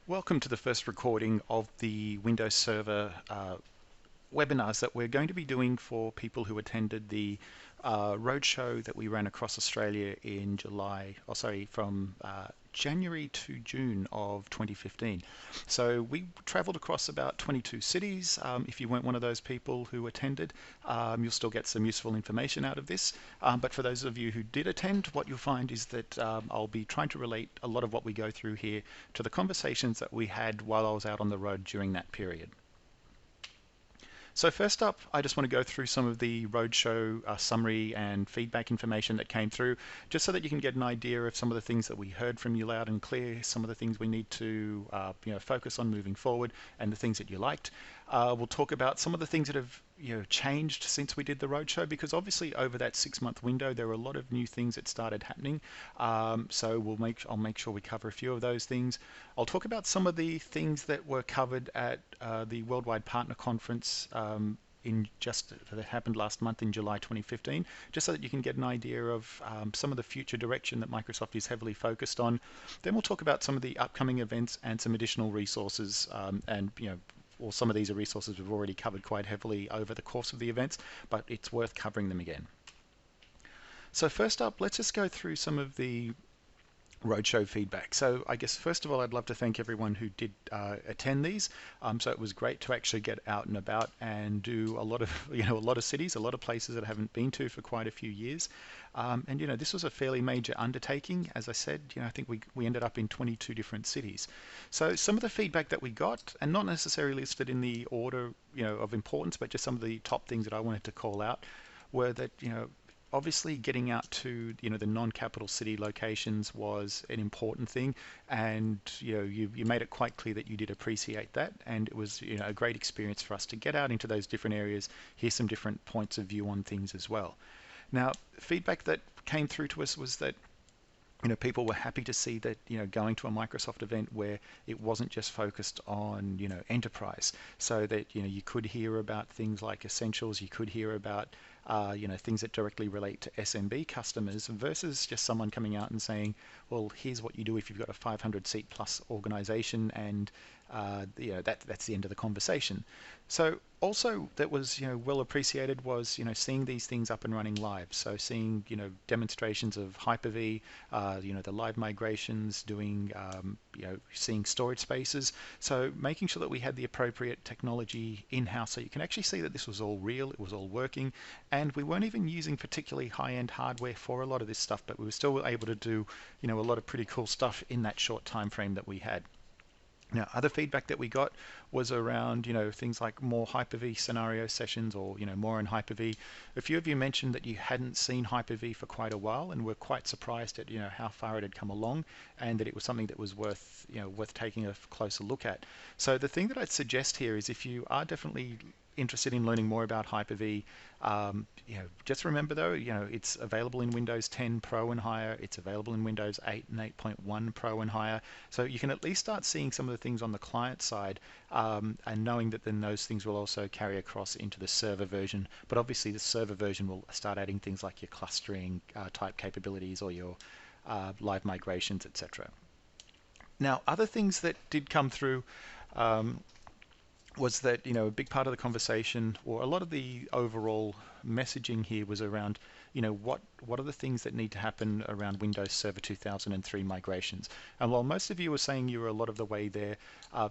Welcome to the first recording of the Windows Server webinars that we're going to be doing for people who attended the roadshow that we ran across Australia in from January to June of 2015. So we traveled across about 22 cities. If you weren't one of those people who attended, you'll still get some useful information out of this. But for those of you who did attend, what you'll find is that I'll be trying to relate a lot of what we go through here to the conversations that we had while I was out on the road during that period. So first up, I just want to go through some of the roadshow summary and feedback information that came through, just so that you can get an idea of some of the things that we heard from you loud and clear, some of the things we need to focus on moving forward, and the things that you liked. We'll talk about some of the things that have changed since we did the roadshow, because obviously over that 6-month window there were a lot of new things that started happening. So I'll make sure we cover a few of those things. I'll talk about some of the things that were covered at the Worldwide Partner Conference that happened last month in July 2015, just so that you can get an idea of some of the future direction that Microsoft is heavily focused on. Then we'll talk about some of the upcoming events and some additional resources, or some of these are resources we've already covered quite heavily over the course of the events, but it's worth covering them again. So first up, let's just go through some of the roadshow feedback. So I guess first of all, I'd love to thank everyone who did attend these. So it was great to actually get out and about and do a lot of a lot of cities, a lot of places that I haven't been to for quite a few years. And this was a fairly major undertaking. As I said, I think we ended up in 22 different cities. So some of the feedback that we got, and not necessarily listed in the order of importance, but just some of the top things that I wanted to call out, were that obviously getting out to the non-capital city locations was an important thing, and you made it quite clear that you did appreciate that, and it was a great experience for us to get out into those different areas, hear some different points of view on things as well. Now, feedback that came through to us was that people were happy to see that going to a Microsoft event where it wasn't just focused on enterprise, so that you could hear about things like essentials, you could hear about things that directly relate to SMB customers, versus just someone coming out and saying, well, here's what you do if you've got a 500 seat plus organization, and that's the end of the conversation. So also that was well appreciated was seeing these things up and running live. So seeing demonstrations of Hyper-V, the live migrations, doing seeing storage spaces. So making sure that we had the appropriate technology in-house, so you can actually see that this was all real, it was all working, and we weren't even using particularly high-end hardware for a lot of this stuff, but we were still able to do a lot of pretty cool stuff in that short time frame that we had. Now, other feedback that we got was around, things like more Hyper-V scenario sessions, or, more in Hyper-V. A few of you mentioned that you hadn't seen Hyper-V for quite a while and were quite surprised at, how far it had come along, and that it was something that was worth taking a closer look at. So the thing that I'd suggest here is, if you are definitely interested in learning more about Hyper-V, just remember though, it's available in Windows 10 Pro and higher. It's available in Windows 8 and 8.1 Pro and higher. So you can at least start seeing some of the things on the client side, and knowing that then those things will also carry across into the server version. But obviously the server version will start adding things like your clustering type capabilities, or your live migrations, etc. Now, other things that did come through was that a big part of the conversation, or a lot of the overall messaging here, was around what are the things that need to happen around Windows Server 2003 migrations. And while most of you were saying you were a lot of the way there,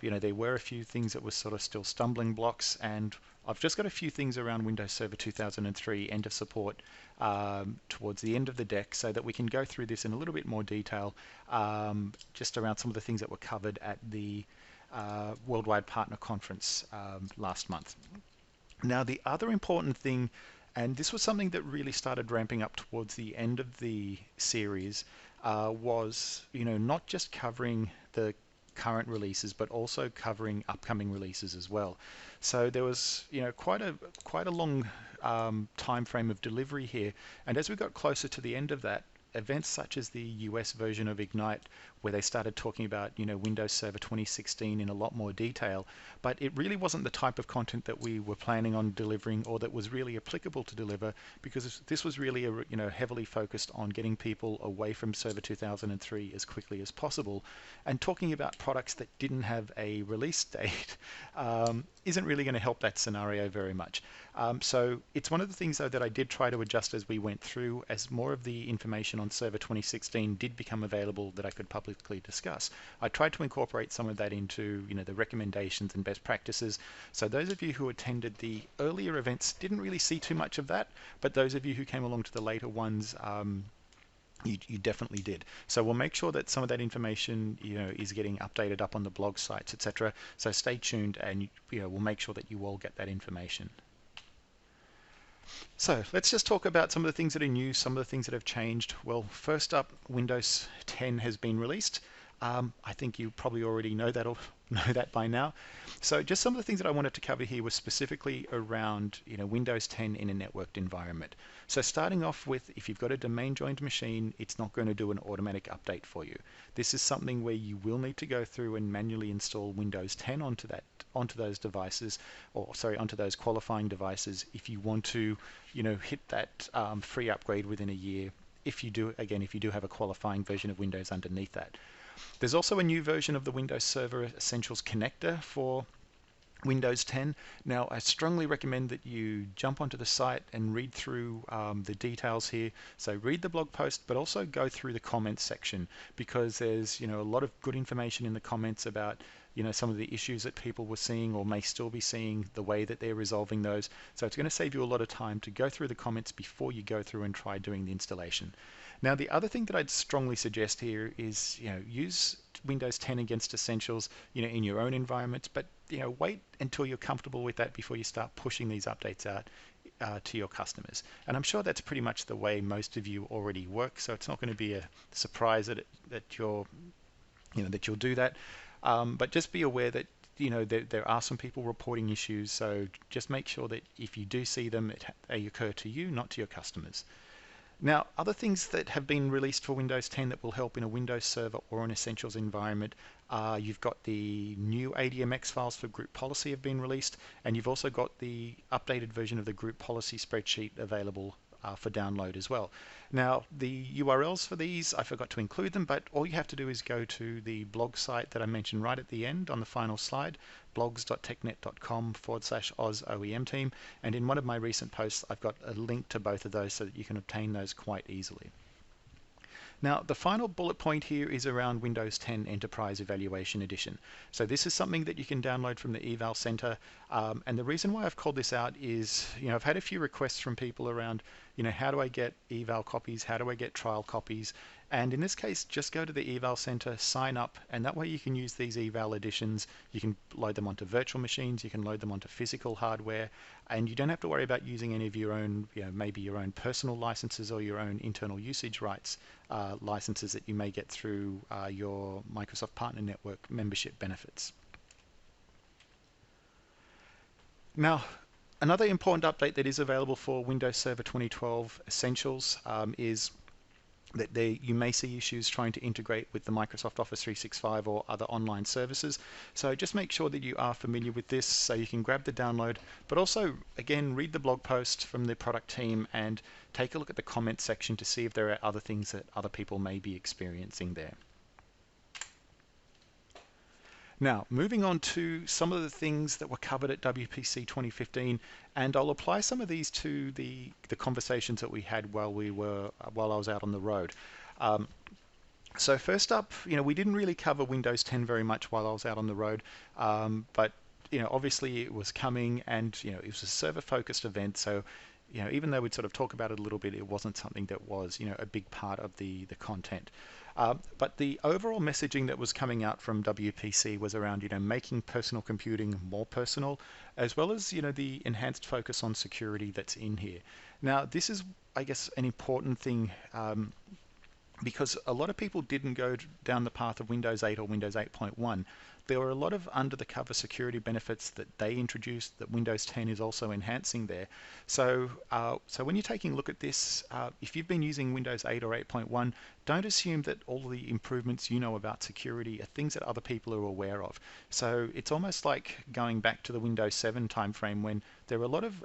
there were a few things that were sort of still stumbling blocks, and I've just got a few things around Windows Server 2003 end of support towards the end of the deck, so that we can go through this in a little bit more detail, just around some of the things that were covered at the Worldwide Partner Conference last month. Now, the other important thing, and this was something that really started ramping up towards the end of the series, was not just covering the current releases, but also covering upcoming releases as well. So there was quite a long time frame of delivery here, and as we got closer to the end of that, events such as the US version of Ignite, where they started talking about, Windows Server 2016 in a lot more detail, but it really wasn't the type of content that we were planning on delivering or that was really applicable to deliver, because this was really heavily focused on getting people away from Server 2003 as quickly as possible, and talking about products that didn't have a release date isn't really going to help that scenario very much. So it's one of the things, though, that I did try to adjust as we went through, as more of the information on Server 2016 did become available that I could publicly discuss. I tried to incorporate some of that into the recommendations and best practices. So those of you who attended the earlier events didn't really see too much of that, but those of you who came along to the later ones, you definitely did. So we'll make sure that some of that information is getting updated up on the blog sites, etc. So stay tuned, and we'll make sure that you all get that information. So let's just talk about some of the things that are new, some of the things that have changed. Well, first up, Windows 10 has been released. I think you probably already know that or know that by now. So just some of the things that I wanted to cover here was specifically around Windows 10 in a networked environment. So starting off with, if you've got a domain joined machine, it's not going to do an automatic update for you. This is something where you will need to go through and manually install Windows 10 onto those devices, or sorry, onto those qualifying devices, if you want to hit that free upgrade within a year. If you do have a qualifying version of Windows underneath that. There's also a new version of the Windows Server Essentials connector for Windows 10. Now, I strongly recommend that you jump onto the site and read through the details here. So read the blog post, but also go through the comments section, because there's a lot of good information in the comments about some of the issues that people were seeing or may still be seeing, the way that they're resolving those. So it's going to save you a lot of time to go through the comments before you go through and try doing the installation. Now, the other thing that I'd strongly suggest here is use Windows 10 against Essentials in your own environment, but wait until you're comfortable with that before you start pushing these updates out to your customers. And I'm sure that's pretty much the way most of you already work, so it's not going to be a surprise that you'll do that. But just be aware that there are some people reporting issues, so just make sure that if you do see them, they occur to you, not to your customers. Now, other things that have been released for Windows 10 that will help in a Windows Server or an Essentials environment, you've got the new ADMX files for group policy have been released, and you've also got the updated version of the group policy spreadsheet available for download as well. Now, the URLs for these, I forgot to include them, but all you have to do is go to the blog site that I mentioned right at the end on the final slide, blogs.technet.com/Oz OEM team, and in one of my recent posts I've got a link to both of those so that you can obtain those quite easily. Now, the final bullet point here is around Windows 10 Enterprise Evaluation Edition. So this is something that you can download from the Eval Center. And the reason why I've called this out is, I've had a few requests from people around, how do I get eval copies? How do I get trial copies? And in this case, just go to the Eval Center, sign up, and that way you can use these eval editions. You can load them onto virtual machines, you can load them onto physical hardware, and you don't have to worry about using any of your own, maybe your own personal licenses or your own internal usage rights licenses that you may get through your Microsoft Partner Network membership benefits. Now, another important update that is available for Windows Server 2012 Essentials is that you may see issues trying to integrate with the Microsoft Office 365 or other online services. So just make sure that you are familiar with this so you can grab the download, but also, again, read the blog post from the product team and take a look at the comment section to see if there are other things that other people may be experiencing there. Now, moving on to some of the things that were covered at WPC 2015, and I'll apply some of these to the conversations that we had while I was out on the road. So first up, we didn't really cover Windows 10 very much while I was out on the road, but obviously it was coming, and it was a server-focused event, so even though we'd sort of talk about it a little bit, it wasn't something that was a big part of the content. But the overall messaging that was coming out from WPC was around making personal computing more personal, as well as the enhanced focus on security that's in here. Now, this is, I guess, an important thing because a lot of people didn't go down the path of Windows 8 or Windows 8.1. there were a lot of under the cover security benefits that they introduced that Windows 10 is also enhancing there. So when you're taking a look at this, if you've been using Windows 8 or 8.1, don't assume that all the improvements you know about security are things that other people are aware of. So it's almost like going back to the Windows 7 timeframe when there were a lot of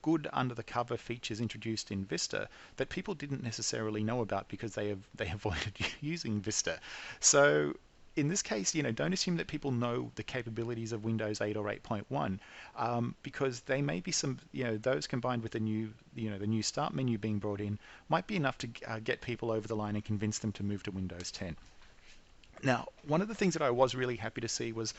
good under the cover features introduced in Vista that people didn't necessarily know about because they avoided using Vista. So in this case, don't assume that people know the capabilities of Windows 8 or 8.1, because they may be some, those combined with the new Start menu being brought in might be enough to get people over the line and convince them to move to Windows 10. Now, one of the things that I was really happy to see was,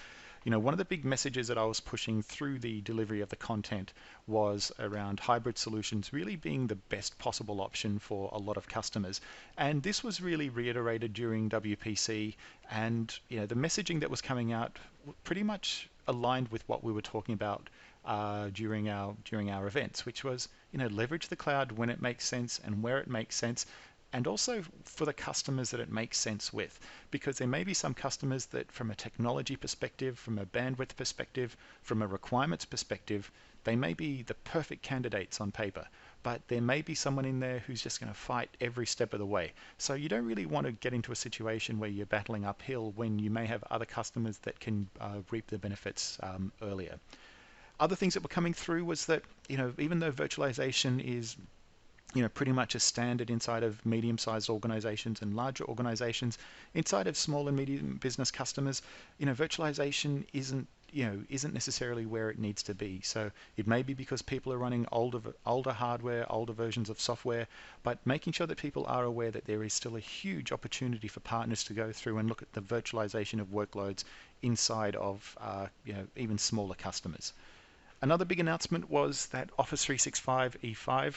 one of the big messages that I was pushing through the delivery of the content was around hybrid solutions really being the best possible option for a lot of customers. And this was really reiterated during WPC, and the messaging that was coming out pretty much aligned with what we were talking about during our events, which was leverage the cloud when it makes sense and where it makes sense, and also for the customers that it makes sense with, because there may be some customers that from a technology perspective, from a bandwidth perspective, from a requirements perspective, they may be the perfect candidates on paper, but there may be someone in there who's just going to fight every step of the way. So you don't really want to get into a situation where you're battling uphill when you may have other customers that can reap the benefits earlier. Other things that were coming through was that, even though virtualization is pretty much a standard inside of medium-sized organizations and larger organizations, inside of small and medium business customers, virtualization isn't necessarily where it needs to be. So it may be because people are running older hardware, older versions of software, but making sure that people are aware that there is still a huge opportunity for partners to go through and look at the virtualization of workloads inside of even smaller customers. Another big announcement was that Office 365 E5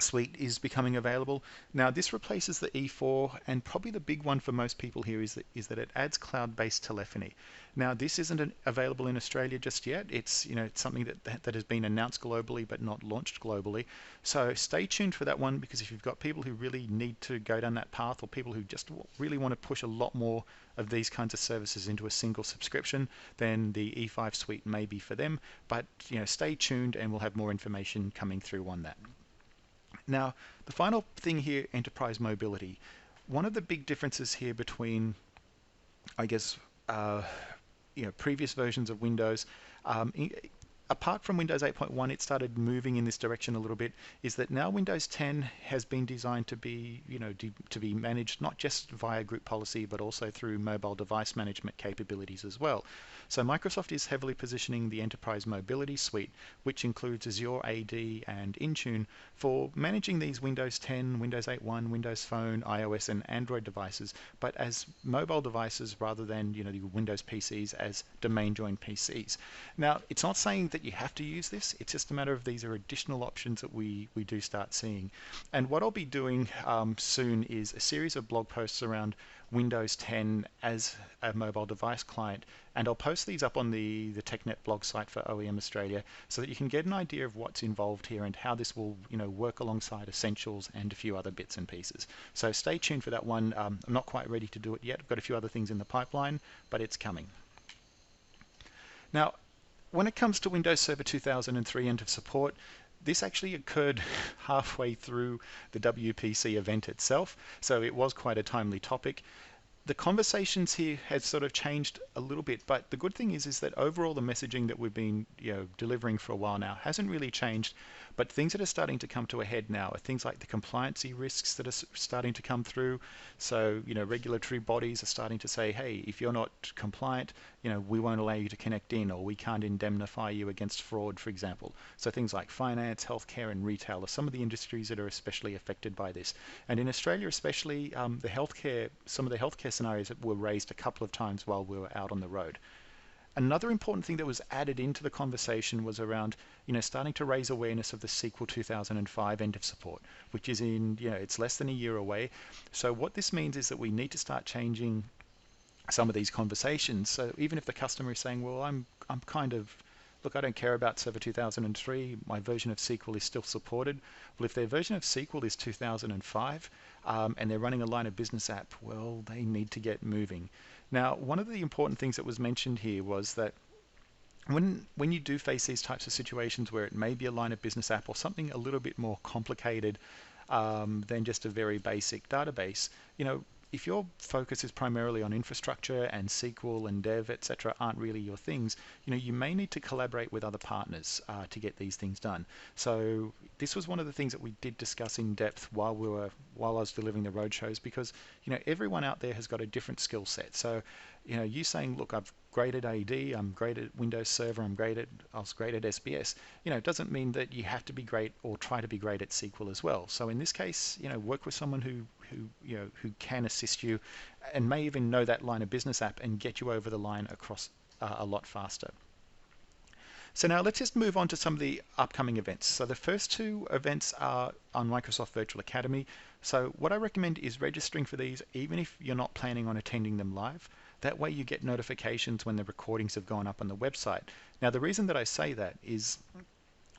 suite is becoming available. Now this replaces the E4, and probably the big one for most people here is that it adds cloud-based telephony. Now this isn't available in Australia just yet. It's it's something that has been announced globally but not launched globally. So stay tuned for that one, because if you've got people who really need to go down that path, or people who just really want to push a lot more of these kinds of services into a single subscription, then the E5 suite may be for them. But stay tuned and we'll have more information coming through on that. Now, the final thing here, enterprise mobility. One of the big differences here between, I guess, previous versions of Windows, apart from Windows 8.1, it started moving in this direction a little bit, is that now Windows 10 has been designed to be, to be managed not just via group policy, but also through mobile device management capabilities as well. So Microsoft is heavily positioning the Enterprise Mobility Suite, which includes Azure AD and Intune, for managing these Windows 10, Windows 8.1, Windows Phone, iOS and Android devices, but as mobile devices rather than the Windows PCs as domain joined PCs. Now, it's not saying that you have to use this, it's just a matter of these are additional options that we do start seeing. And what I'll be doing soon is a series of blog posts around Windows 10 as a mobile device client, and I'll post these up on the TechNet blog site for OEM Australia so that you can get an idea of what's involved here and how this will work alongside Essentials and a few other bits and pieces. So stay tuned for that one. I'm not quite ready to do it yet. I've got a few other things in the pipeline, but it's coming. Now, when it comes to Windows Server 2003 end of support, this actually occurred halfway through the WPC event itself, so it was quite a timely topic. The conversations here have sort of changed a little bit, but the good thing is that overall the messaging that we've been delivering for a while now hasn't really changed. But things that are starting to come to a head now are things like the compliancy risks that are starting to come through. So regulatory bodies are starting to say, hey, if you're not compliant, we won't allow you to connect in, or we can't indemnify you against fraud, for example. So things like finance, healthcare and retail are some of the industries that are especially affected by this. And in Australia especially, some of the healthcare scenarios that were raised a couple of times while we were out on the road. Another important thing that was added into the conversation was around, starting to raise awareness of the SQL 2005 end of support, which is it's less than a year away. So what this means is that we need to start changing some of these conversations. So even if the customer is saying, well, I'm kind of, look, I don't care about Server 2003, my version of SQL is still supported. Well, if their version of SQL is 2005 and they're running a line of business app, well, they need to get moving. Now, one of the important things that was mentioned here was that when you do face these types of situations where it may be a line of business app or something a little bit more complicated than just a very basic database, if your focus is primarily on infrastructure and SQL and dev, etc., aren't really your things, you may need to collaborate with other partners to get these things done. So this was one of the things that we did discuss in depth while I was delivering the roadshows, because everyone out there has got a different skill set. So you saying, look, I've great at AD, I'm great at Windows Server, I was great at SBS, it doesn't mean that you have to be great or try to be great at SQL as well. So in this case, work with someone who can assist you and may even know that line of business app and get you over the line across a lot faster. So now let's just move on to some of the upcoming events. So the first two events are on Microsoft Virtual Academy. So what I recommend is registering for these even if you're not planning on attending them live. That way you get notifications when the recordings have gone up on the website. Now the reason that I say that is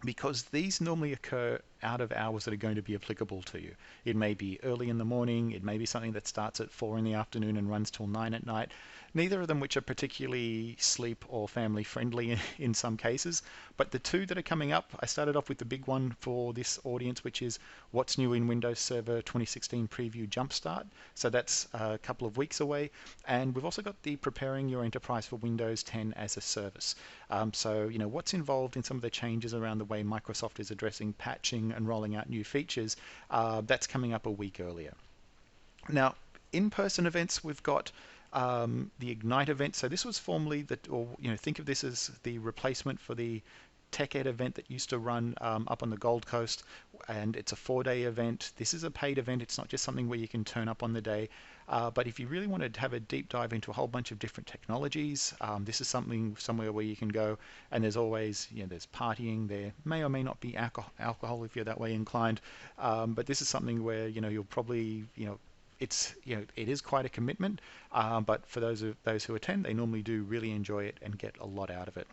because these normally occur out of hours that are going to be applicable to you. It may be early in the morning, it may be something that starts at 4 in the afternoon and runs till 9 at night. Neither of them which are particularly sleep or family friendly in some cases, but the two that are coming up, I started off with the big one for this audience, which is What's New in Windows Server 2016 Preview Jumpstart. So that's a couple of weeks away. And we've also got the Preparing Your Enterprise for Windows 10 as a Service. So what's involved in some of the changes around the way Microsoft is addressing patching and rolling out new features, that's coming up a week earlier. Now, in-person events, we've got the Ignite event. So this was formerly think of this as the replacement for the Tech Ed event that used to run up on the Gold Coast, and it's a 4-day event. This is a paid event. It's not just something where you can turn up on the day. But if you really want to have a deep dive into a whole bunch of different technologies, this is somewhere where you can go. And there's always, there's partying. There may or may not be alcohol if you're that way inclined. But this is something where you'll probably it is quite a commitment. But for those who attend, they normally do really enjoy it and get a lot out of it.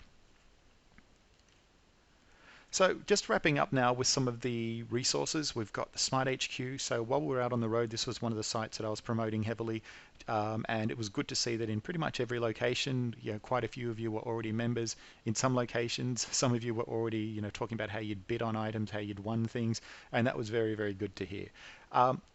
So just wrapping up now with some of the resources, we've got the Smart HQ. So while we were out on the road, this was one of the sites that I was promoting heavily, and it was good to see that in pretty much every location, quite a few of you were already members. In some locations, some of you were already, talking about how you'd bid on items, how you'd won things, and that was very, very good to hear.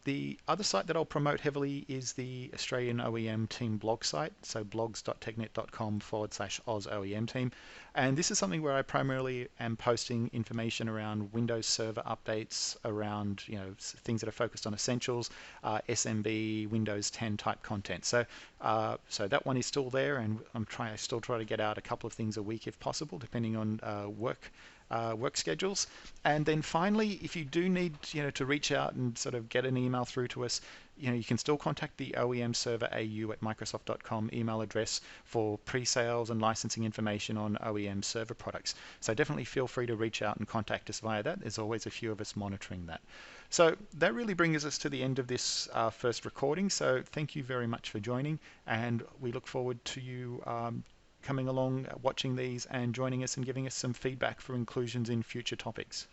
The other site that I'll promote heavily is the Australian OEM team blog site, so blogs.technet.com/Oz OEM team. And this is something where I primarily am posting information around Windows Server updates, around things that are focused on essentials, SMB, Windows 10 type content. So that one is still there, and I still try to get out a couple of things a week if possible, depending on work schedules. And then finally, if you do need to reach out and sort of get an email through to us, you can still contact the OEM server au@microsoft.com email address for pre-sales and licensing information on OEM server products. So definitely feel free to reach out and contact us via that. There's always a few of us monitoring that. So that really brings us to the end of this first recording. So thank you very much for joining, and we look forward to you coming along, watching these and joining us and giving us some feedback for inclusions in future topics.